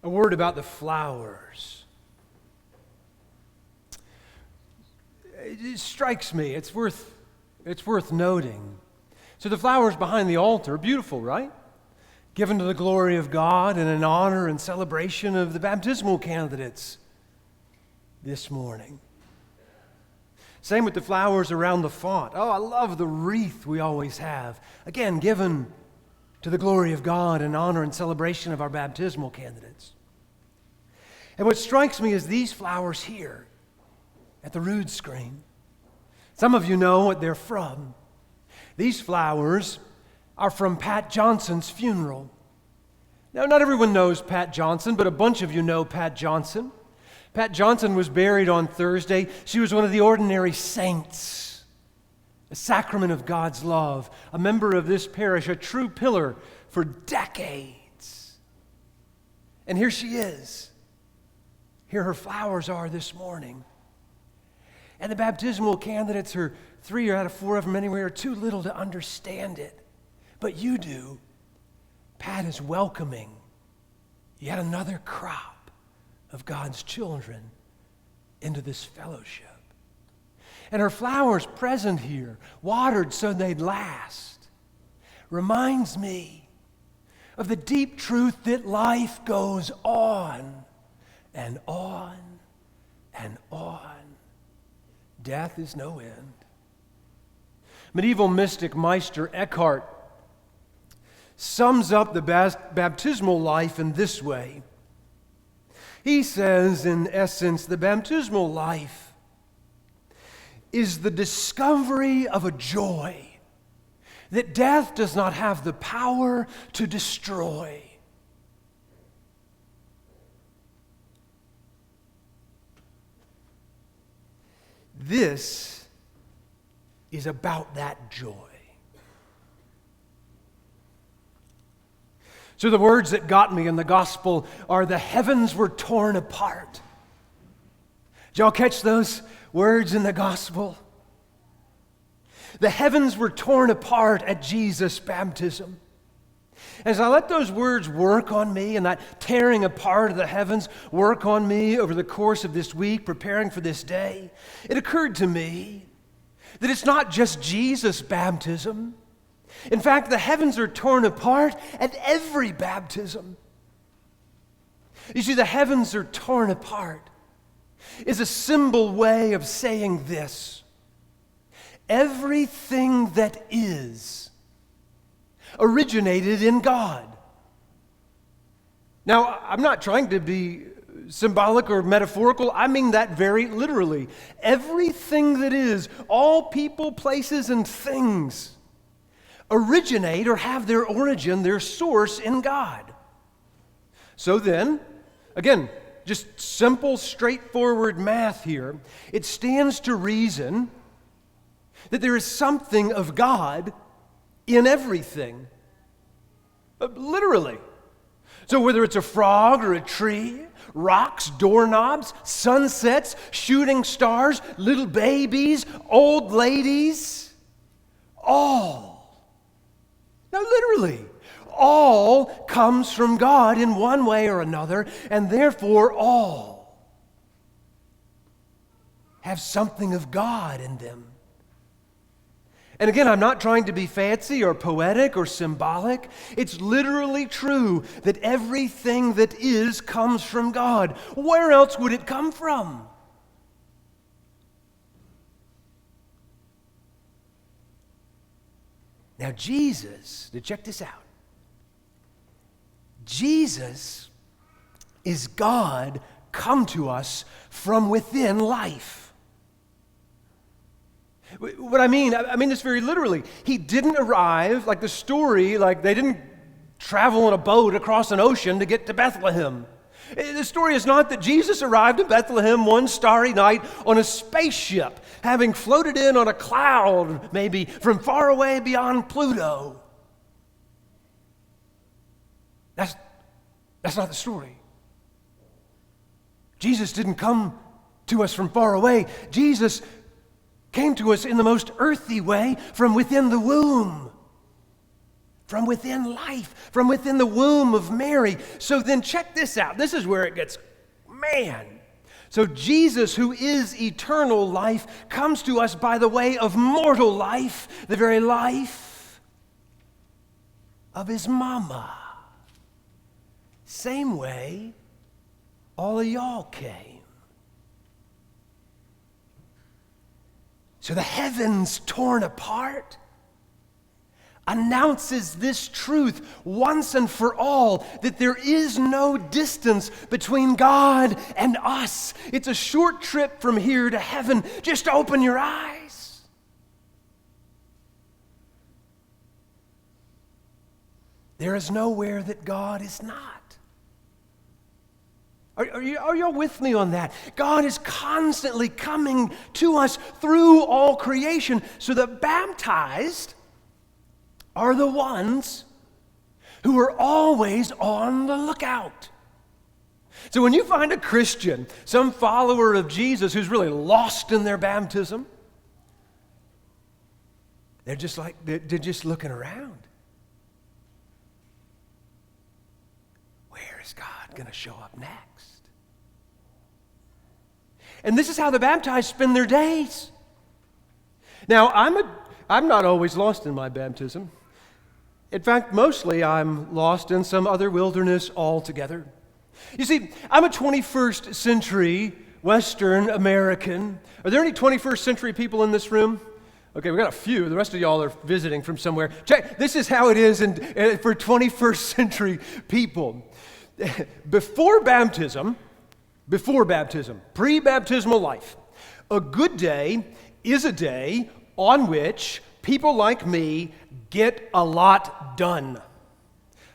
A word about the flowers. It strikes me, it's worth noting. So the flowers behind the altar, beautiful, right? Given to the glory of God and in honor and celebration of the baptismal candidates this morning. Same with the flowers around the font. Oh, I love the wreath we always have. Again, given to the glory of God and honor and celebration of our baptismal candidates. And what strikes me is these flowers here at the rood screen. Some of you know what they're from. These flowers are from Pat Johnson's funeral. Now, not everyone knows Pat Johnson, but a bunch of you know Pat Johnson. Pat Johnson was buried on Thursday. She was one of the ordinary saints, a sacrament of God's love, a member of this parish, a true pillar for decades. And here she is. Here her flowers are this morning. And the baptismal candidates, are 3 out of 4 of them anyway, are too little to understand it. But you do. Pat is welcoming yet another crop of God's children into this fellowship. And her flowers present here, watered so they'd last, reminds me of the deep truth that life goes on and on and on. Death is no end. Medieval mystic Meister Eckhart sums up the baptismal life in this way. He says, in essence, the baptismal life is the discovery of a joy that death does not have the power to destroy. This is about that joy. So the words that got me in the gospel are the heavens were torn apart. Did y'all catch those words in the gospel? The heavens were torn apart at Jesus' baptism. As I let those words work on me and that tearing apart of the heavens work on me over the course of this week, preparing for this day, it occurred to me that it's not just Jesus' baptism. In fact, the heavens are torn apart at every baptism. You see, the heavens are torn apart is a symbol way of saying this. Everything that is originated in God. Now, I'm not trying to be symbolic or metaphorical. I mean that very literally. Everything that is, all people, places, and things originate or have their origin, their source in God. So then, again, just simple, straightforward math here. It stands to reason that there is something of God in everything. Literally. So whether it's a frog or a tree, rocks, doorknobs, sunsets, shooting stars, little babies, old ladies, all. Now literally, all comes from God in one way or another, and therefore all have something of God in them. And again, I'm not trying to be fancy or poetic or symbolic. It's literally true that everything that is comes from God. Where else would it come from? Now Jesus, to check this out, Jesus is God come to us from within life. What I mean this very literally. He didn't arrive like the story, like they didn't travel in a boat across an ocean to get to Bethlehem. The story is not that Jesus arrived in Bethlehem one starry night on a spaceship, having floated in on a cloud, maybe from far away beyond Pluto. That's not the story. Jesus didn't come to us from far away. Jesus came to us in the most earthy way from within the womb. from within life, from within the womb of Mary. So then check this out. This is where it gets, man. So Jesus, who is eternal life, comes to us by the way of mortal life, the very life of his mama. Same way all of y'all came. So the heavens torn apart announces this truth once and for all, that there is no distance between God and us. It's a short trip from here to heaven. Just open your eyes. There is nowhere that God is not. Are y'all with me on that? God is constantly coming to us through all creation, so the baptized are the ones who are always on the lookout. So when you find a Christian, some follower of Jesus who's really lost in their baptism, they're just looking around. Where is God going to show up next? And this is how the baptized spend their days. Now, I'm not always lost in my baptism. In fact, mostly I'm lost in some other wilderness altogether. You see, I'm a 21st century Western American. Are there any 21st century people in this room? Okay, we got a few. The rest of y'all are visiting from somewhere. Check, this is how it is for 21st century people. Before baptism, pre-baptismal life, a good day is a day on which people like me get a lot done.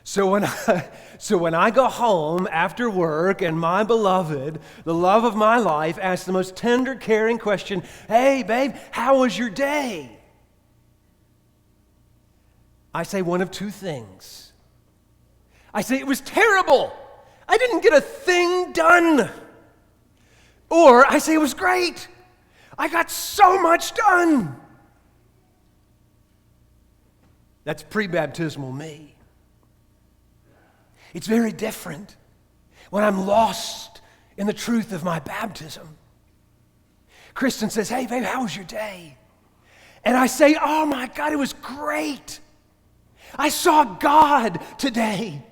So when I go home after work and my beloved, the love of my life, asks the most tender, caring question, "Hey, babe, how was your day?" I say one of two things. I say, "It was terrible. I didn't get a thing done." Or I say, "It was great. I got so much done." That's pre-baptismal me. It's very different when I'm lost in the truth of my baptism. Kristen says, "Hey, babe, how was your day?" And I say, "Oh my God, it was great. I saw God today.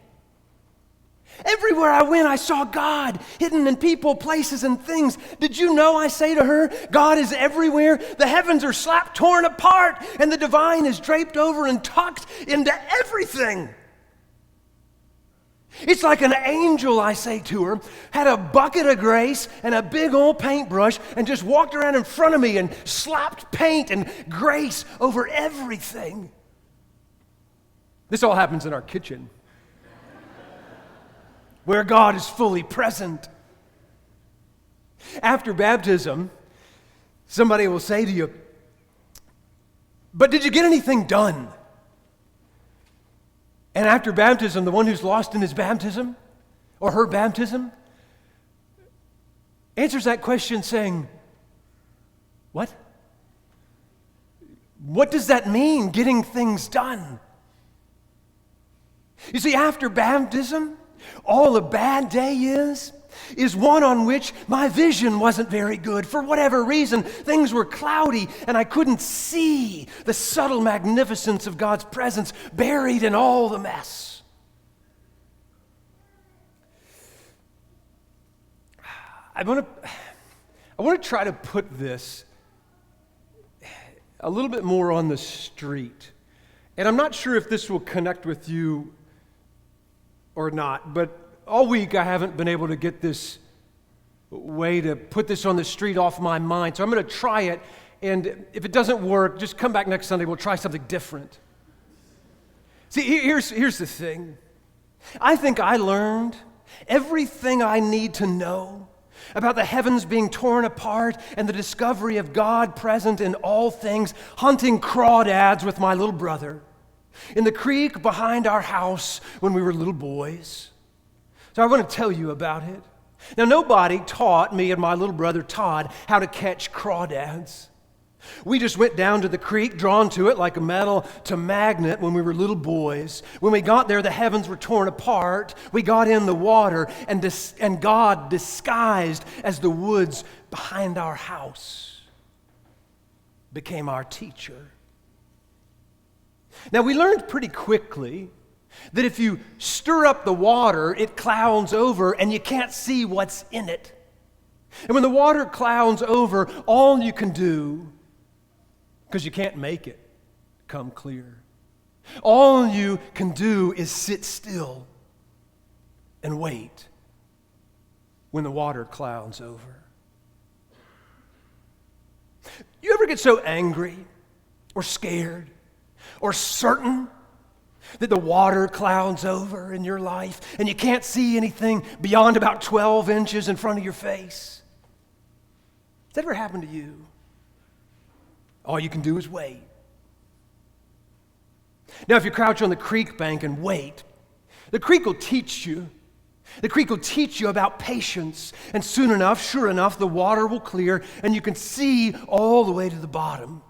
Everywhere I went, I saw God hidden in people, places, and things. Did you know," I say to her, "God is everywhere? The heavens are slap torn apart, and the divine is draped over and tucked into everything." It's like an angel, I say to her, had a bucket of grace and a big old paintbrush and just walked around in front of me and slapped paint and grace over everything. This all happens in our kitchen, where God is fully present. After baptism, somebody will say to you, "But did you get anything done?" And after baptism, the one who's lost in his baptism or her baptism answers that question saying, "What? What does that mean, getting things done?" You see, after baptism, all a bad day is one on which my vision wasn't very good. For whatever reason, things were cloudy and I couldn't see the subtle magnificence of God's presence buried in all the mess. I want to try to put this a little bit more on the street. And I'm not sure if this will connect with you or not, but all week I haven't been able to get this way to put this on the street off my mind. So I'm going to try it, and if it doesn't work, just come back next Sunday. We'll try something different. See, here's the thing. I think I learned everything I need to know about the heavens being torn apart and the discovery of God present in all things, hunting crawdads with my little brother in the creek behind our house when we were little boys. So I want to tell you about it. Now, nobody taught me and my little brother Todd how to catch crawdads. We just went down to the creek, drawn to it like a metal to magnet when we were little boys. When we got there, the heavens were torn apart. We got in the water, and God, disguised as the woods behind our house, became our teacher. Now, we learned pretty quickly that if you stir up the water, it clouds over and you can't see what's in it. And when the water clouds over, all you can do, because you can't make it come clear, all you can do is sit still and wait when the water clouds over. You ever get so angry or scared or certain that the water clouds over in your life and you can't see anything beyond about 12 inches in front of your face? Has that ever happened to you? All you can do is wait. Now, if you crouch on the creek bank and wait, the creek will teach you. The creek will teach you about patience, and soon enough, sure enough, the water will clear and you can see all the way to the bottom.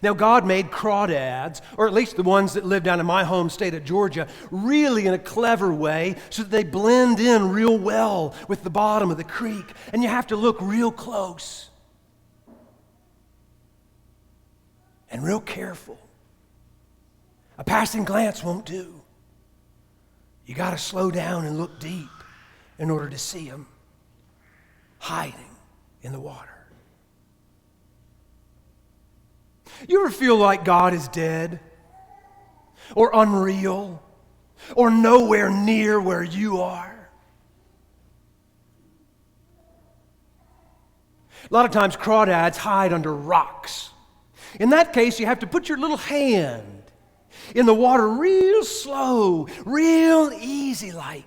Now, God made crawdads, or at least the ones that live down in my home state of Georgia, really in a clever way so that they blend in real well with the bottom of the creek, and you have to look real close and real careful. A passing glance won't do. You got to slow down and look deep in order to see them hiding in the water. You ever feel like God is dead or unreal or nowhere near where you are? A lot of times crawdads hide under rocks. In that case, you have to put your little hand in the water real slow, real easy like,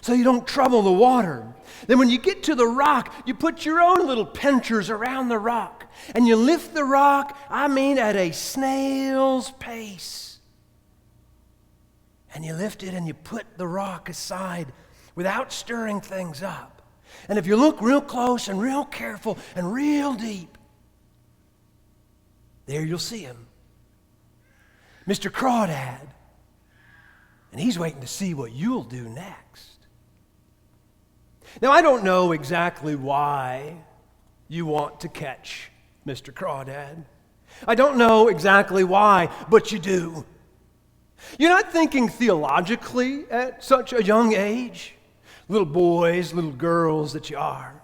so you don't trouble the water. Then when you get to the rock, you put your own little pinchers around the rock, and you lift the rock, at a snail's pace. And you lift it and you put the rock aside without stirring things up. And if you look real close and real careful and real deep, there you'll see him, Mr. Crawdad. And he's waiting to see what you'll do next. Now, I don't know exactly why you want to catch Mr. Crawdad. I don't know exactly why, but you do. You're not thinking theologically at such a young age, little boys, little girls that you are.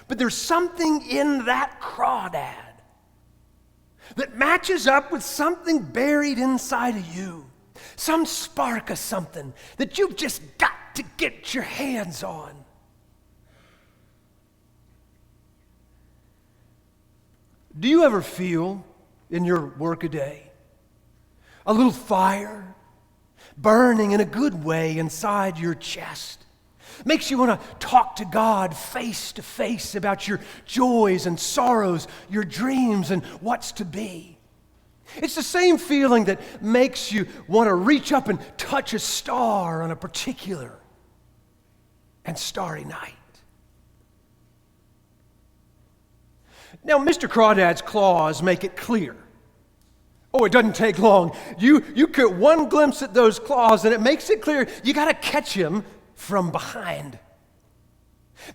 But there's something in that crawdad that matches up with something buried inside of you, some spark of something that you've just got to get your hands on. Do you ever feel in your workaday a little fire burning in a good way inside your chest? Makes you want to talk to God face to face about your joys and sorrows, your dreams and what's to be. It's the same feeling that makes you want to reach up and touch a star on a particular and starry night. Now, Mr. Crawdad's claws make it clear. Oh, it doesn't take long. You get one glimpse at those claws and it makes it clear you got to catch him from behind.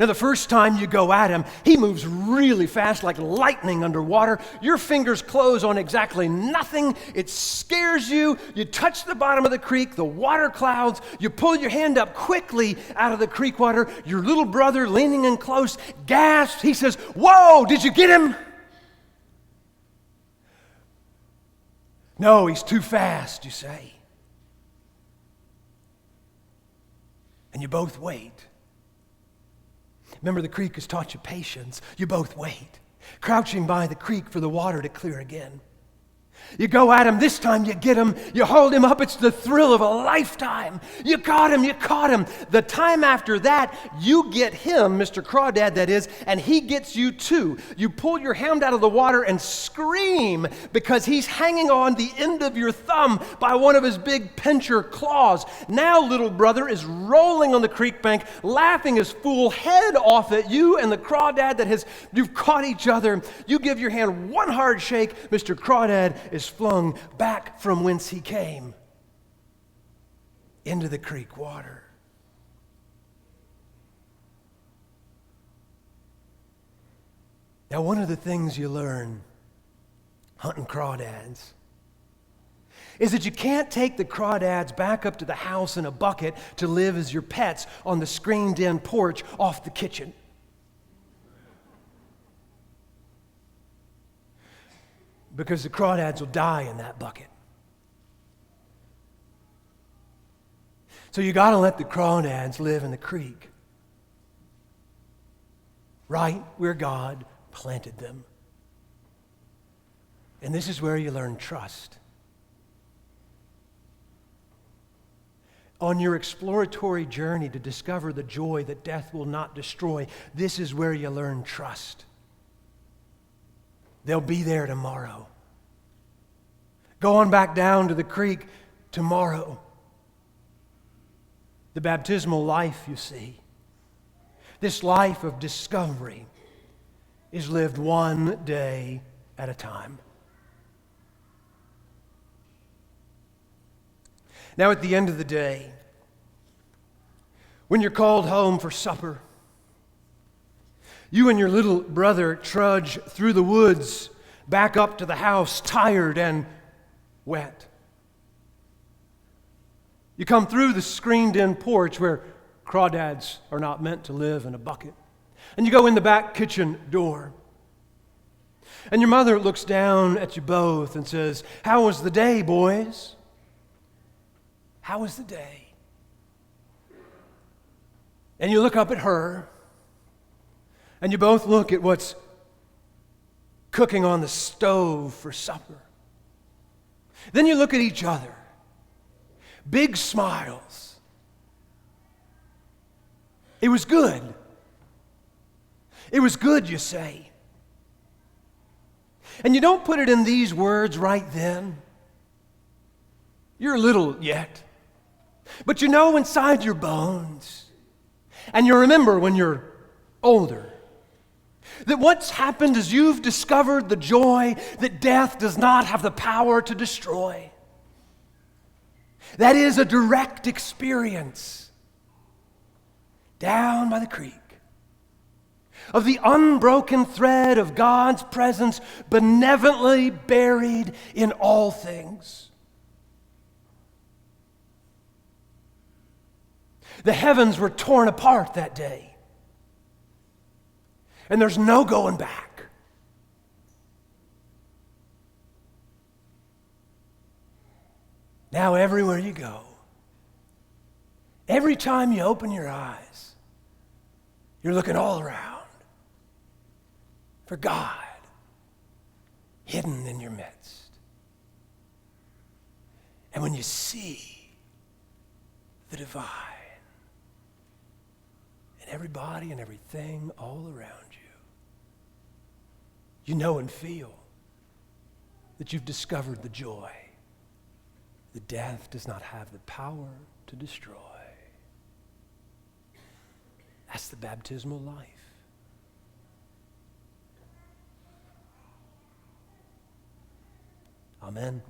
Now, the first time you go at him, he moves really fast like lightning underwater. Your fingers close on exactly nothing. It scares you. You touch the bottom of the creek, the water clouds. You pull your hand up quickly out of the creek water. Your little brother, leaning in close, gasps. He says, "Whoa, did you get him?" "No, he's too fast," you say. And you both wait. Remember, the creek has taught you patience. You both wait, crouching by the creek for the water to clear again. You go at him, this time you get him, you hold him up, it's the thrill of a lifetime. You caught him, you caught him. The time after that, you get him, Mr. Crawdad that is, and he gets you too. You pull your hand out of the water and scream because he's hanging on the end of your thumb by one of his big pincher claws. Now little brother is rolling on the creek bank, laughing his fool head off at you and the Crawdad that you've caught each other. You give your hand one hard shake, Mr. Crawdad is flung back from whence he came into the creek water. Now, one of the things you learn hunting crawdads is that you can't take the crawdads back up to the house in a bucket to live as your pets on the screened-in porch off the kitchen. Because the crawdads will die in that bucket. So you got to let the crawdads live in the creek, right where God planted them. And this is where you learn trust. On your exploratory journey to discover the joy that death will not destroy, this is where you learn trust. They'll be there tomorrow. Go on back down to the creek tomorrow. The baptismal life, you see, this life of discovery is lived one day at a time. Now, at the end of the day, when you're called home for supper, you and your little brother trudge through the woods back up to the house, tired and wet. You come through the screened-in porch where crawdads are not meant to live in a bucket. And you go in the back kitchen door. And your mother looks down at you both and says, "How was the day, boys? How was the day?" And you look up at her, and you both look at what's cooking on the stove for supper. Then you look at each other, big smiles. It was good. It was good, you say. And you don't put it in these words right then. You're little yet. But you know inside your bones, and you remember when you're older, that what's happened is you've discovered the joy that death does not have the power to destroy. That is a direct experience down by the creek of the unbroken thread of God's presence benevolently buried in all things. The heavens were torn apart that day. And there's no going back. Now everywhere you go, every time you open your eyes, you're looking all around for God hidden in your midst. And when you see the divine and everybody and everything all around you, you know and feel that you've discovered the joy that death does not have the power to destroy. That's the baptismal life. Amen.